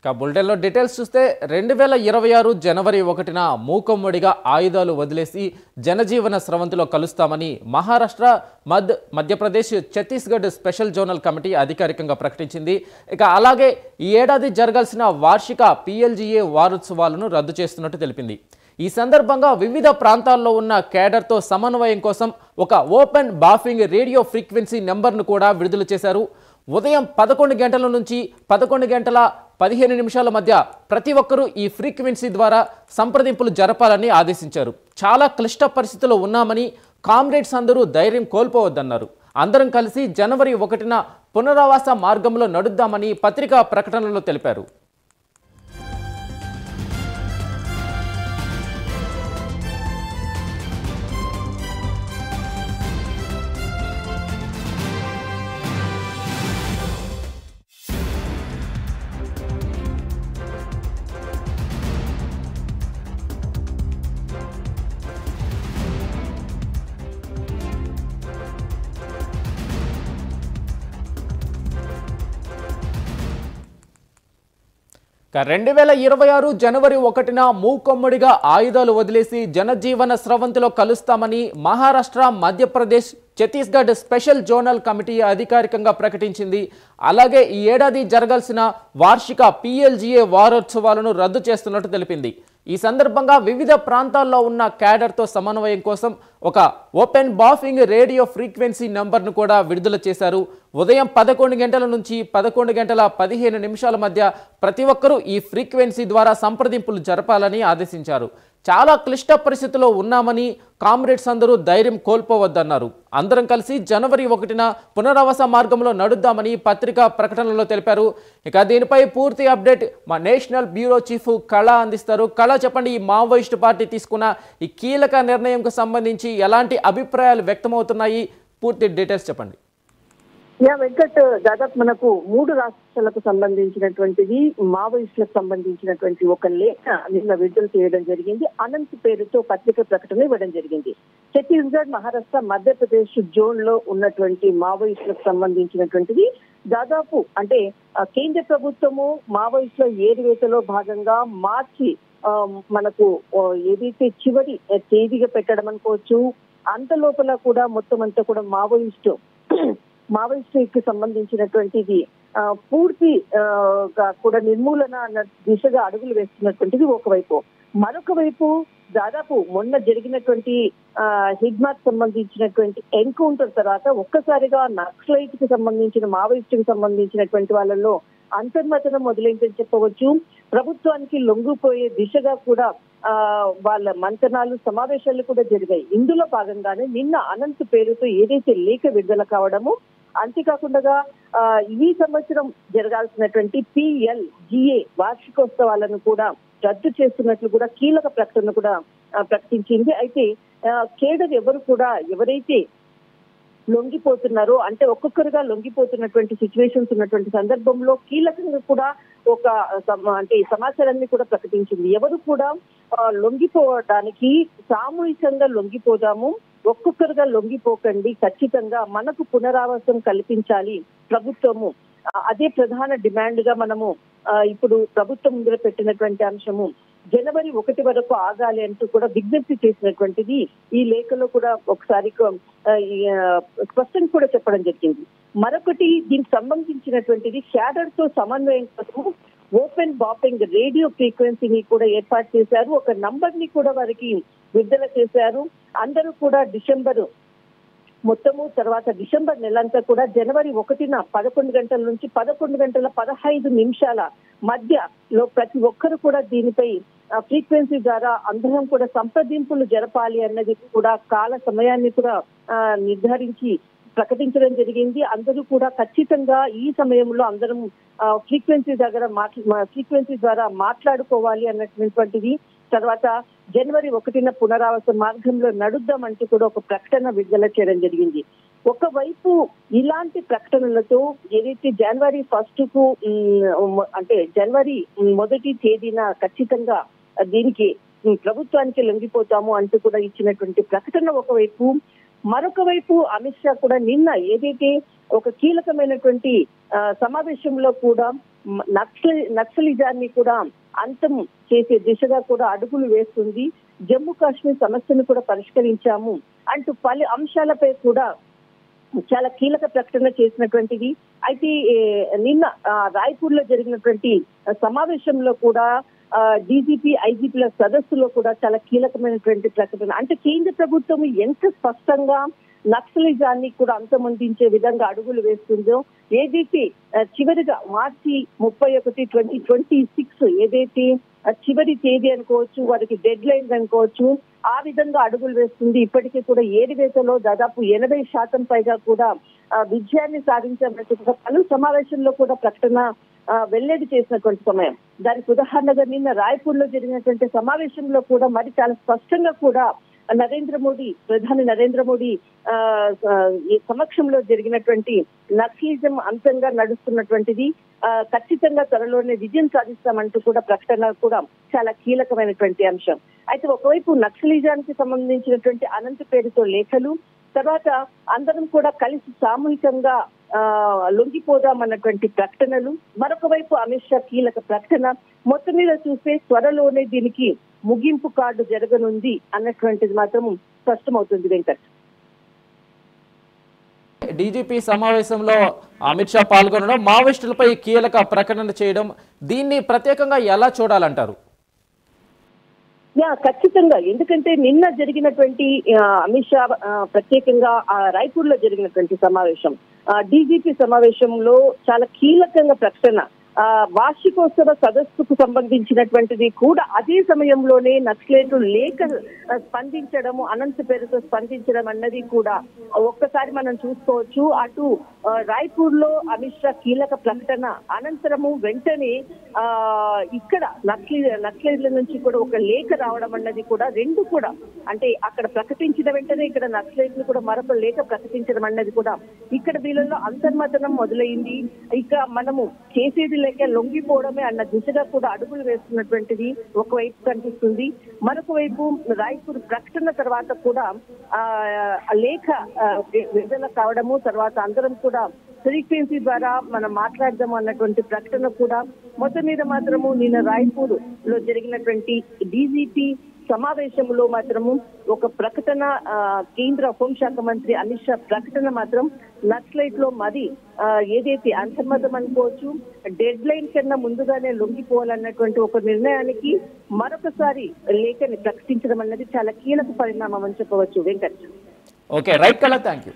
బులెటిన్లో డీటెయిల్స్ చూస్తే 2026 జనవరి 1న మూకమ్మడిగా ఆయుధాలు వదిలేసి జనజీవన స్రవంతిలో కలుస్తామని Maharashtra, Madhya Pradesh, Chhattisgarh special zonal committee అధికారికంగా ప్రకటించింది. అలాగే ఈ ఏడాది జరగాల్సిన వార్షిక PLGA వారోత్సవాలను రద్దు చేస్తున్నట్టు తెలిపింది. ఈ సందర్భంగా వివిధ ప్రాంతాల్లో ఉన్న కేడర్తో సమన్వయం కోసం ఒక ఓపెన్ బాఫింగ్ రేడియో ఫ్రీక్వెన్సీ నెంబర్ను కూడా విడుదల చేశారు. ఉదయం 11 గంటల నుంచి 11 గంటల 15 నిమిషాల మధ్య ప్రతి ఒక్కరూ ఈ ఫ్రీక్వెన్సీ ద్వారా సంప్రదింపులు జరపాలని ఆదేశించారు. చాలా క్లిష్ట పరిస్థితుల్లో ఉన్నామని, కామ్రేడ్స్ అందరూ ధైర్యం కోల్పోవద్దన్నారు. అందరం కలిసి జనవరి 1న పునరావాస మార్గంలో నడుద్దామని పత్రికా ప్రకటనలో తెలిపారు. ఇక 2026 జనవరి 1న మూకొమ్మడిగా ఆయుధాలు వదిలేసి జనజీవన స్రవంతిలో కలుస్తామని Maharashtra, Madhya Pradesh, Chhattisgarh special zonal committee అధికారికంగా ప్రకటించింది. అలాగే ఈ ఏడాది జరగాల్సిన వార్షిక PLGA వారోత్సవాలను రద్దు చేస్తున్నట్టు తెలిపింది. ఈ సందర్భంగా వివిధ ప్రాంతాల్లో ఉన్న క్యాడర్తో సమన్వయం కోసం ఒక ఓపెన్ బాఫింగ్ రేడియో ఫ్రీక్వెన్సీ నెంబర్ను కూడా విడుదల చేశారు. ఉదయం 11 గంటల నుంచి 11 గంటల 15 నిమిషాల మధ్య ప్రతి ఒక్కరూ ఈ ఫ్రీక్వెన్సీ ద్వారా సంప్రదింపులు జరపాలని ఆదేశించారు. చాలా క్లిష్ట పరిస్థితుల్లో ఉన్నామని, కామ్రేడ్స్ అందరూ ధైర్యం కోల్పోవద్దన్నారు. అందరం కలిసి జనవరి 1న పునరావాస మార్గంలో నడుద్దామని పత్రికా ప్రకటనలో తెలిపారు. దీనిపై పూర్తి అప్డేట్ మా నేషనల్ బ్యూరో చీఫ్ కళ అందిస్తారు. కళ, చెప్పండి, ఈ మావోయిస్ట్ పార్టీ తీసుకున్న ఈ కీలక నిర్ణయంకు సంబంధించి ఎలాంటి అభిప్రాయాలు వ్యక్తమవుతున్నాయి? పూర్తి డీటెయిల్స్ చెప్పండి. వెంకట్, దాదాపు మనకు 3 రాష్ట్రాలకు సంబంధించినటువంటిది, మావోయిస్టులకు సంబంధించినటువంటి ఒక లేఖ నిన్న విడుదల చేయడం జరిగింది. అనంత్ పేరుతో పత్రిక ప్రకటన ఇవ్వడం జరిగింది. ఛత్తీస్గఢ్, మహారాష్ట్ర, మధ్యప్రదేశ్ జోన్ లో ఉన్నటువంటి మావోయిస్టులకు సంబంధించినటువంటిది దాదాపు అంటే కేంద్ర ప్రభుత్వము మావోయిస్టుల ఏరివేతలో భాగంగా మార్చి మనకు ఏదైతే చివరి తేదీగా పెట్టడం అనుకోవచ్చు, అంత లోపల కూడా మొత్తం అంతా కూడా మావోయిస్టుకి సంబంధించినటువంటిది పూర్తి కూడా నిర్మూలన అన్న దిశగా అడుగులు వేస్తున్నటువంటిది ఒకవైపు. మరొక వైపు దాదాపు మొన్న జరిగినటువంటి హిడ్మాక్ సంబంధించినటువంటి ఎన్కౌంటర్ తర్వాత ఒక్కసారిగా నక్సలైట్ కి సంబంధించిన, మావోయిస్ట్ కి సంబంధించినటువంటి వాళ్ళలో అంతర్మతనం మొదలైందని చెప్పవచ్చు. ప్రభుత్వానికి లొంగిపోయే దిశగా కూడా వాళ్ళ మంతనాలు, సమావేశాలు కూడా జరిగాయి. ఇందులో భాగంగానే నిన్న అనంత్ పేరుతో ఏదైతే లేఖ విడుదల కావడము, అంతేకాకుండా ఈ సంవత్సరం జరగాల్సినటువంటి PLGA వార్షికోత్సవాలను కూడా రద్దు చేస్తున్నట్లు కూడా కీలక ప్రకటన కూడా ప్రకటించింది. అయితే కేడర్ ఎవరైతే లొంగిపోతున్నారో, అంటే ఒక్కొక్కరుగా లొంగిపోతున్నటువంటి సిచ్యువేషన్స్ ఉన్నటువంటి సందర్భంలో కీలకంగా కూడా ఒక సమాచారాన్ని కూడా ప్రకటించింది. ఎవరు కూడా లొంగిపోవడానికి సామూహికంగా లొంగిపోదాము, ఒక్కొక్కరుగా లొంగిపోకండి, ఖచ్చితంగా మనకు పునరావాసం కల్పించాలి ప్రభుత్వము, అదే ప్రధాన డిమాండ్ గా మనము ఇప్పుడు ప్రభుత్వం ముందర పెట్టినటువంటి అంశము. జనవరి 1 వరకు ఆగాలి అంటూ కూడా విజ్ఞప్తి చేసినటువంటిది ఈ లేఖలో కూడా ఒకసారి స్పష్టంగా కూడా చెప్పడం జరిగింది. మరొకటి దీనికి సంబంధించినటువంటిది క్యాడర్ తో సమన్వయం కోసం ఓపెన్ బాపింగ్ రేడియో ఫ్రీక్వెన్సీని కూడా ఏర్పాటు చేశారు. ఒక నంబర్ ని కూడా వారికి విడుదల చేశారు. అందరూ కూడా తర్వాత డిసెంబర్ నెలంతా కూడా జనవరి 1న 11 గంటల నుంచి 11 గంటల 15 నిమిషాల మధ్యలో ప్రతి ఒక్కరు కూడా దీనిపై ఫ్రీక్వెన్సీ ద్వారా అందరం కూడా సంప్రదింపులు జరపాలి అన్నది కూడా కాల సమయాన్ని కూడా నిర్ధారించి ప్రకటించడం జరిగింది. అందరూ కూడా ఖచ్చితంగా ఈ సమయంలో అందరం ఫ్రీక్వెన్సీ ద్వారా మాట్లాడుకోవాలి అన్నటువంటిది. తర్వాత జనవరి 1న పునరావాస మార్గంలో నడుద్దామంటూ కూడా ఒక ప్రకటన విడుదల చేయడం జరిగింది. ఒకవైపు ఇలాంటి ప్రకటనలతో ఏదైతే జనవరి 1కు అంటే జనవరి 1 తేదీన ఖచ్చితంగా దీనికి ప్రభుత్వానికి లొంగిపోతాము అంటూ కూడా ఇచ్చినటువంటి ప్రకటన ఒకవైపు, మరొక వైపు అమిత్ షా కూడా నిన్న ఏదైతే ఒక కీలకమైనటువంటి సమావేశంలో కూడా నక్సలిజాన్ని కూడా అంతం చేసే దిశగా కూడా అడుగులు వేస్తుంది. జమ్మూ కాశ్మీర్ సమస్యను కూడా పరిష్కరించాము అంటూ పలు అంశాలపై కూడా చాలా కీలక ప్రకటన చేసినటువంటిది. అయితే నిన్న రాయ్పూర్ లో జరిగినటువంటి సమావేశంలో కూడా డీజీపీ ఐజీపీల సదస్సులో కూడా చాలా కీలకమైనటువంటి ప్రకటన. అంటే కేంద్ర ప్రభుత్వం ఎంత స్పష్టంగా నక్సలిజాన్ని కూడా అంతమొందించే విధంగా అడుగులు వేస్తుందో, ఏదైతే చివరిగా మార్చి 31, 2026 ఏదైతే చివరి తేదీ అనుకోవచ్చు, వారికి డెడ్ లైన్ అనుకోవచ్చు, ఆ విధంగా అడుగులు వేస్తుంది. ఇప్పటికీ కూడా ఏరివేతలో దాదాపు 80% పైగా కూడా విజయాన్ని సాధించామన్నట్టు పలు సమావేశంలో కూడా ప్రకటన వెల్లడి చేసినటువంటి సమయం. దానికి ఉదాహరణగా నిన్న రాయ్పూర్ లో జరిగినటువంటి సమావేశంలో కూడా మరి చాలా స్పష్టంగా కూడా ప్రధాని నరేంద్ర మోడీ సమక్షంలో జరిగినటువంటి నక్సలిజం అంతంగా నడుస్తున్నటువంటిది ఖచ్చితంగా త్వరలోనే విజయం సాధిస్తామంటూ కూడా ప్రకటన కూడా చాలా కీలకమైనటువంటి అంశం. అయితే ఒకవైపు నక్సలిజానికి సంబంధించినటువంటి అనంత పేరుతో లేఖలు, తర్వాత అందరం కూడా కలిసి సామూహికంగా లొంగిపోదామన్నటువంటి ప్రకటనలు, మరొక వైపు అమిత్ షా కీలక ప్రకటన. మొత్తం మీద చూస్తే త్వరలోనే దీనికి ముగింపు కార్డు జరగనుంది అన్నటువంటిది మాత్రం స్పష్టమవుతుంది. వెంకట్, డీజీపీ సమావేశంలో అమిత్ షా పాల్గొనడం, మావోయిస్టులపై కీలక ప్రకటన చేయడం, దీన్ని ప్రత్యేకంగా ఎలా చూడాలంటారు? ఖచ్చితంగా, ఎందుకంటే నిన్న జరిగినటువంటి అమిత్ షా ప్రత్యేకంగా రాయ్పూర్ లో జరిగినటువంటి సమావేశం, డీజీపీ సమావేశంలో చాలా కీలకంగా ప్రకటన. వార్షికోత్సవ సదస్సుకు సంబంధించినటువంటిది కూడా అదే సమయంలోనే నక్సలైట్లు లేఖ స్పందించడము, అనంత పేరుతో స్పందించడం అన్నది కూడా ఒక్కసారి మనం చూసుకోవచ్చు. అటు రాయ్పూర్ లో అమిత్ షా కీలక ప్రకటన అనంతరము వెంటనే ఇక్కడ నక్సలైట్ల నుంచి కూడా ఒక లేఖ రావడం అన్నది కూడా రెండు కూడా, అంటే అక్కడ ప్రకటించిన వెంటనే ఇక్కడ నక్సలైట్లు కూడా మరొక లేఖ ప్రకటించడం అన్నది కూడా ఇక్కడ వీళ్ళలో అంతర్మతనం మొదలైంది. ఇక మనము చేసేది లేక లొంగిపోవడమే అన్న దిశగా కూడా అడుగులు వేస్తున్నటువంటిది ఒకవైపు కనిపిస్తుంది. మరొక వైపు రాయ్పూర్ ప్రకటన తర్వాత కూడా లేఖ విడుదల కావడము, తర్వాత అందరం కూడా ఫ్రీక్వెన్సీ ద్వారా మనం మాట్లాడదాము అన్నటువంటి ప్రకటన కూడా మొత్తం మీద మాత్రము నిన్న రాయ్పూర్ లో జరిగినటువంటి డీజీపీ సమావేశంలో మాత్రము ఒక ప్రకటన, కేంద్ర హోంశాఖ మంత్రి అమిత్ షా ప్రకటన మాత్రం నక్సలైట్ లో మరి ఏదైతే అంతర్మతం అనుకోవచ్చు, డెడ్ లైన్ కన్నా ముందుగానే లొంగిపోవాలన్నటువంటి ఒక నిర్ణయానికి మరొకసారి లేఖని ప్రకటించడం అన్నది చాలా కీలక పరిణామం అని చెప్పవచ్చు. వెంకట్, ఓకే, రైట్ కళ, థ్యాంక్ యూ.